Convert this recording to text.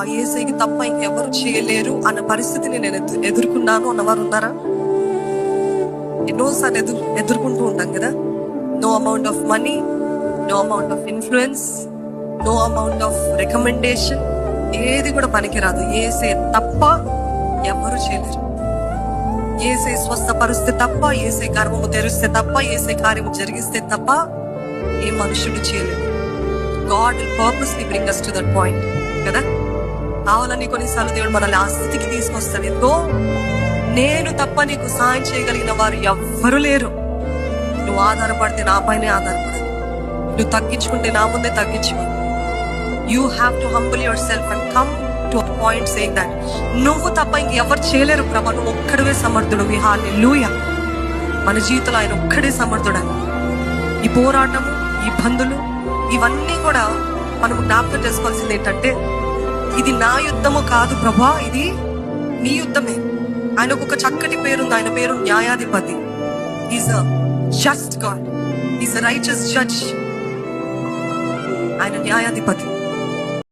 యేసయ్యకి తప్ప ఇంకెవరు చేయలేరు అన్న పరిస్థితిని నేను ఎదుర్కొన్నాను అన్నవారు ఉన్నారా? ఎన్నోసార్లు ఎదుర్కొంటూ ఉంటాం కదా. No amount of money, no amount of influence, no amount of recommendation, ఏది కూడా పనికిరాదు. యేసయ్య తప్ప ఎవరు చేయలేరు. యేసయ్య స్వస్థపరిస్తే తప్ప, యేసయ్య గర్భము తెరిస్తే తప్ప, యేసయ్య కార్యము జరిగిస్తే తప్ప ఏ మనుషుడు చేయలేరు. God will purposely bring us to that point కదా. కావాలని కొన్నిసార్లు దేవుడు మనల్ని ఆ స్థితికి తీసుకొస్తాడు. ఎంతో నేను తప్ప నీకు సాయం చేయగలిగిన వారు ఎవ్వరు లేరు. నువ్వు ఆధారపడితే నా పైనే ఆధారపడాలి. నువ్వు తగ్గించుకుంటే నా ముందే తగ్గించుకోవాలి. You have to humble your self and come to a point saying that నువ్వు తప్ప ఇంకెవరు చేయలేరు ప్రభా, నువ్వు ఒక్కడివే సమర్థుడు. హల్లెలూయా. మన జీవితంలో ఆయన ఒక్కడే సమర్థుడని. ఈ పోరాటము, ఈ బంధులు, ఇవన్నీ కూడా మనం జ్ఞాపకం చేసుకోవాల్సింది ఏంటంటే, ఇది నా యుద్ధము కాదు ప్రభా, ఇది నీ యుద్ధమే. ఆయనకు ఒక చక్కటి పేరుంది. ఆయన పేరు న్యాయాధిపతి. Is a just God, is a righteous judge. ఆయన న్యాయాధిపతి.